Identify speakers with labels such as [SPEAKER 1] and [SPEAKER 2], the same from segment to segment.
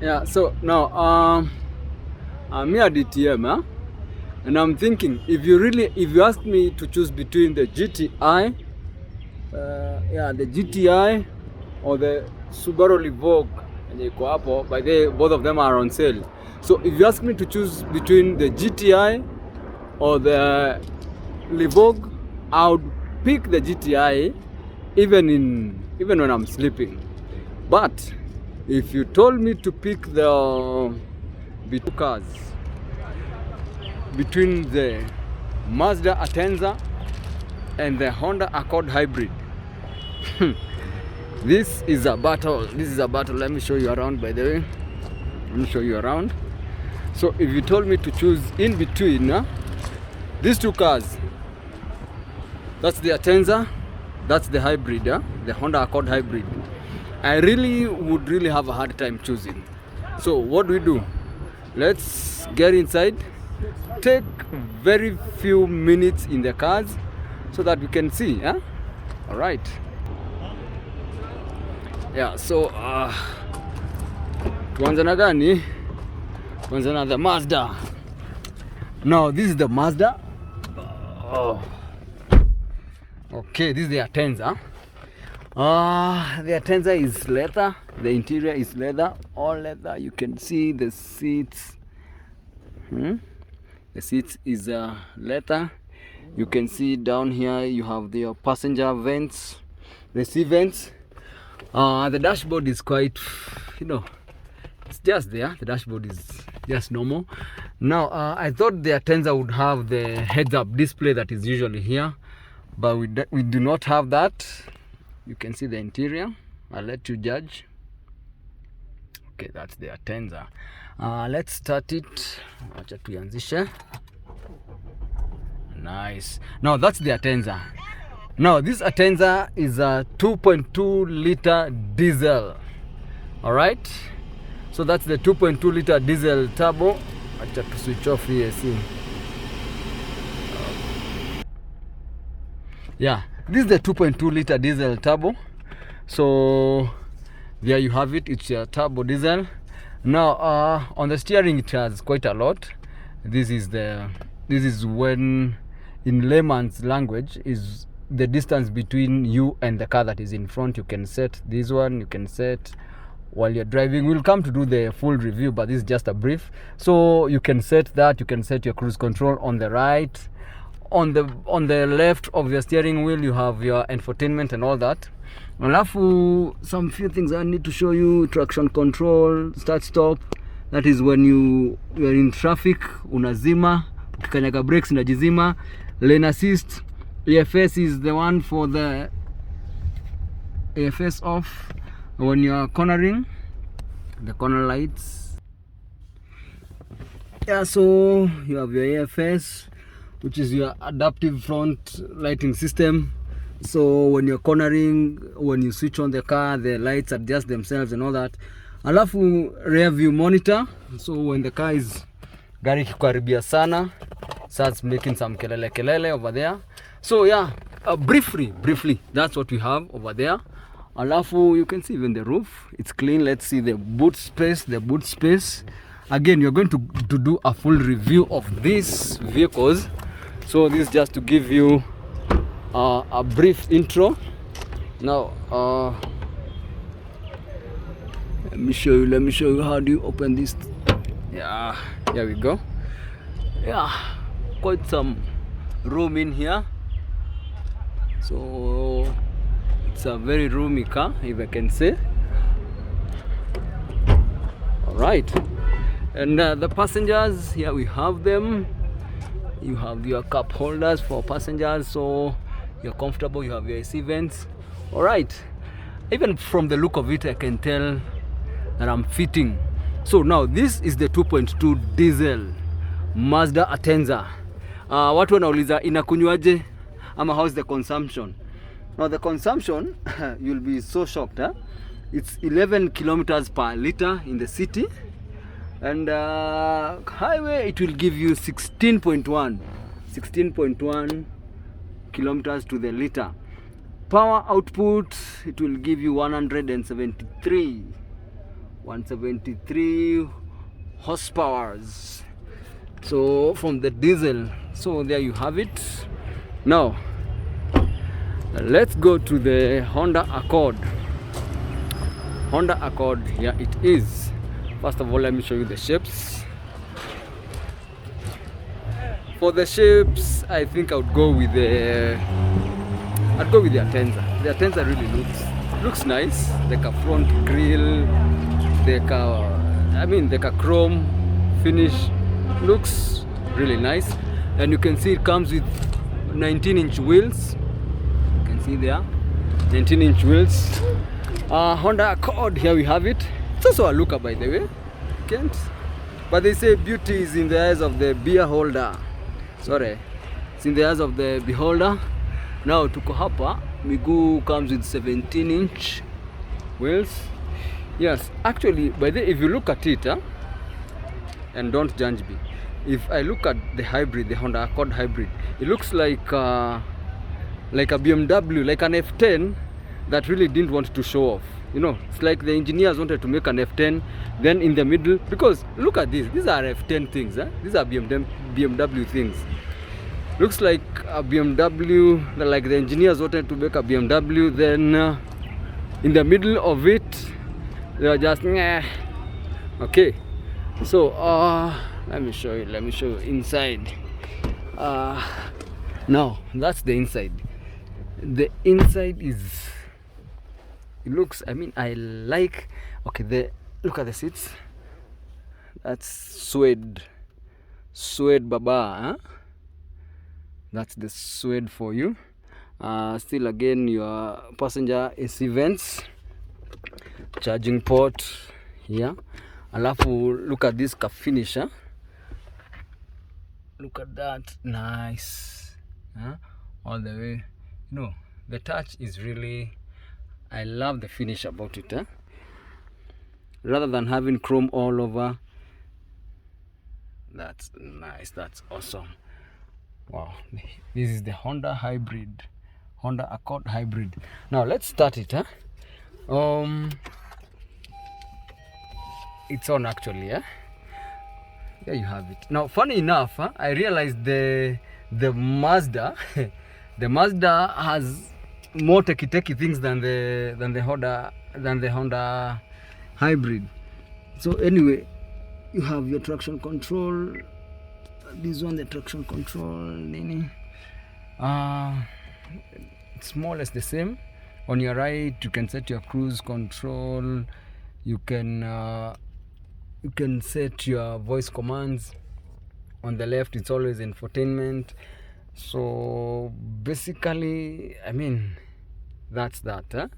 [SPEAKER 1] Yeah, so now I'm here at DTM, huh? And I'm thinking if you ask me to choose between the GTI, the GTI or the Subaru Levoque yenye iko hapo, by the way, both of them are on sale. So if you ask me to choose between the GTI or the Levoque, I would pick the GTI even when I'm sleeping. But if you told me to pick the two cars between the Mazda Atenza and the Honda Accord Hybrid, this is a battle. Let me show you around, by the way. Let me show you around. So if you told me to choose in between these two cars, that's the Atenza, that's the hybrid, the Honda Accord Hybrid, I would really have a hard time choosing. So what do? Let's get inside, take very few minutes in the cars so that we can see. All right. Yeah, so tuanze na gani? Tuanze na the Mazda. Now this is the Mazda. Okay, this is the Atenza. The Atenza is leather. The interior is leather, all leather. You can see the seats. The seats is leather. You can see down here you have the passenger vents, the seat vents. The dashboard is quite, it's just there. The dashboard is just normal. Now, I thought the Atenza would have the heads-up display that is usually here, but we do not have that. You can see the interior. I'll let you judge. Okay, that's the Atenza. Let's start it. Acha tuanzishe. Nice. Now that's the Atenza. Now this Atenza is a 2.2 liter diesel. All right. So that's the 2.2 liter diesel turbo. Acha to switch off here. See. Yeah, this is the 2.2 liter diesel turbo. So there you have it. It's a turbo diesel. Now on the steering it has quite a lot. This is when, in layman's language, is the distance between you and the car that is in front. You can set this one, you can set while you're driving. We'll come to do the full review, but this is just a brief. So you can set that. You can set your cruise control on the right. On the left of your steering wheel you have your infotainment and all that. Alafu some few things I need to show you: traction control, start stop. That is when you are in traffic, unazima, ukikanyaga brakes unajizima. Lane assist. AFS is the one for the AFS off when you are cornering, the corner lights. Yeah, so you have your AFS, which is your adaptive front lighting system. So when you're cornering, when you switch on the car, the lights adjust themselves and all that. Alafu rear view monitor. So when the car is gari kikaribia sana, starts making some kelele over there. So yeah, briefly, that's what we have over there. Alafu, you can see even the roof, it's clean. Let's see the boot space. Again, you're going to do a full review of these vehicles. So this is just to give you a brief intro. Now, let me show you how do you open this. Yeah, here we go. Yeah, quite some room in here. So it's a very roomy car, if I can say. All right, and the passengers, here we have them. You have your cup holders for passengers, so you're comfortable. You have your AC vents. All right, even from the look of it, I can tell that I'm fitting. So now this is the 2.2 diesel Mazda Atenza. Watu wanauliza inakunywaje ama how's the consumption? Now the consumption, you'll be so shocked. It's 11 kilometers per liter in the city, and highway it will give you 16.1 kilometers to the liter. Power output, it will give you 173 173 horsepowers, so from the diesel. So there you have it. Now let's go to the Honda Accord. Honda Accord, here it is. First of all, let me show you the shapes. For the shapes, I think I would go with the Atenza. The Atenza really looks nice. Like a front grille, like a chrome finish, looks really nice. And you can see it comes with 19-inch wheels. You can see there, 19-inch wheels. Honda Accord, here we have it. It's also a looker, by the way. Can't, but they say beauty is in the eyes of the beholder. Sorry, it's in the eyes of the beholder. Now tuko hapa, miguu comes with 17-inch wheels. Yes, actually, by the way, if you look at it, and don't judge me, if I look at the hybrid, the Honda Accord hybrid, it looks like a BMW, like an F10 that really didn't want to show off. You know, it's like the engineers wanted to make an F10, then in the middle, because look at this, these are F10 things, these are BMW things. Looks like a BMW, like the engineers wanted to make a BMW, then in the middle of it, they are just, nah. Okay, so let me show you inside. Now, that's the inside. The inside is, it looks, I like, okay, look at the seats. That's suede baba, That's the suede for you. Still again, your passenger AC vents, charging port here. Alafu, look at this car finish, Look at that, nice, all the way. You know, the touch is really, I love the finish about it, rather than having chrome all over. That's nice, that's awesome. Wow, this is the Honda hybrid, Honda Accord hybrid. Now let's start it. It's on actually. There you have it. Now, funny enough, I realized the Mazda, the Mazda has more techie things than the Honda hybrid. So anyway, you have your traction control. This one, the traction control, it's more or less the same. On your right, you can set your cruise control. You can set your voice commands. On the left, it's always infotainment. So basically, that's that.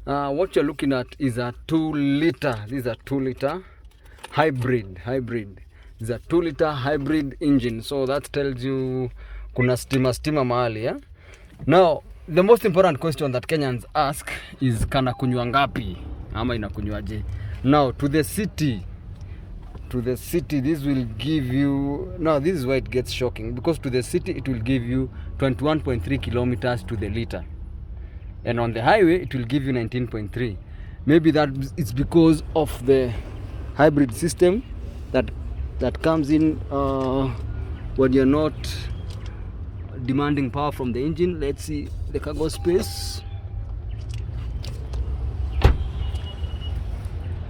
[SPEAKER 1] What you're looking at is a 2-liter. This is a 2-liter hybrid. It's a 2-liter hybrid engine. So that tells you kuna stima mahali. Now, the most important question that Kenyans ask is kana kunywa ngapi ama inakunywaje. Now, to the city, this will give you, now this is why it gets shocking, because to the city it will give you 21.3 kilometers to the liter, and on the highway it will give you 19.3. Maybe that it's because of the hybrid system that comes in when you're not demanding power from the engine. Let's see the cargo space.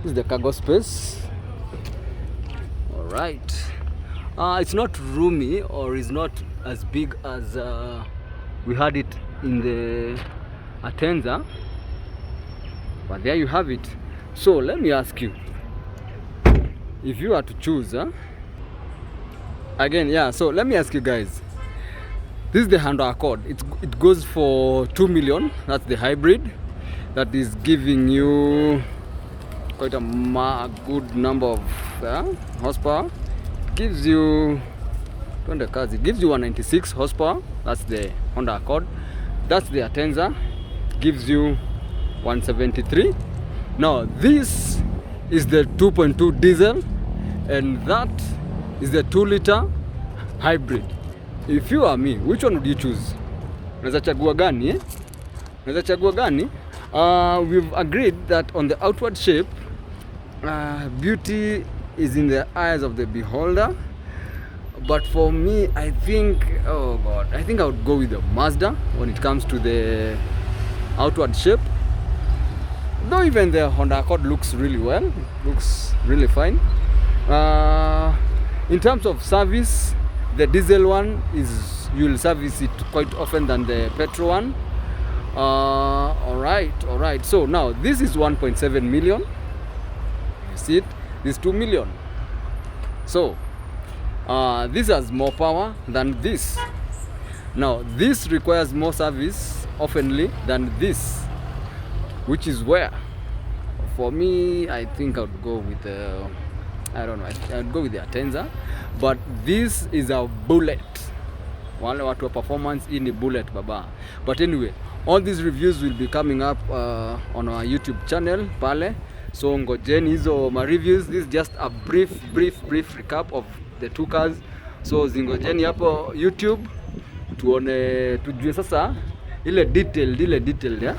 [SPEAKER 1] This is the cargo space. All right. It's not roomy, or is not as big as we had it in the Atenza, but there you have it. So let me ask you, if you are to choose, again, so let me ask you guys, this is the Honda Accord. It goes for 2 million. That's the hybrid. That is giving you quite a good number of horsepower. Gives you 20 cars. It gives you 196 horsepower. That's the Honda Accord. That's the Atenza. Gives you 173. Now this is the 2.2 diesel, and that is the 2-liter hybrid. If you are me, which one would you choose? Unaweza chagua gani? Unaweza chagua gani? We've agreed that on the outward shape, beauty is in the eyes of the beholder, but for me, I think, oh god, I think I would go with the Mazda when it comes to the outward shape. Though even the Honda Accord looks really well, looks really fine. In terms of service, the diesel one is, you'll service it quite often than the petrol one. Alright. So now this is 1.7 million. You see it? This 2 million. So this has more power than this. Now this requires more service oftenly than this, which is where, for me, I think I would go with the, I don't know, I'd go with the Atenza. But this is a bullet. Wale watu wa performance, hii ni bullet baba. But anyway, all these reviews will be coming up on our YouTube channel pale. So ngojeni hizo ma reviews. This is just a brief recap of the two cars. So zingojeni hapo YouTube tuone, tujue sasa ile detail yeah.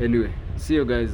[SPEAKER 1] Anyway, see you guys.